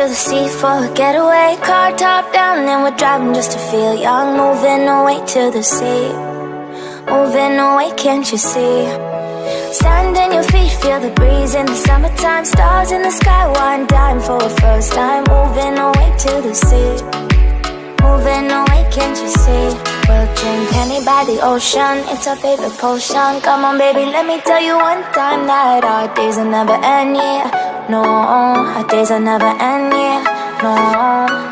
the sea for a getaway. Car top down and we're driving just to feel young. Moving away to the sea, moving away, can't you see? Sand in your feet, feel the breeze in the summertime. Stars in the sky, one dime for a first time. Moving away to the sea, moving away, can't you see? We'll drink honey by the ocean, it's our favorite potion. Come on baby, let me tell you one time that our days will never end, yeah. No, our days will never end, yeah. No.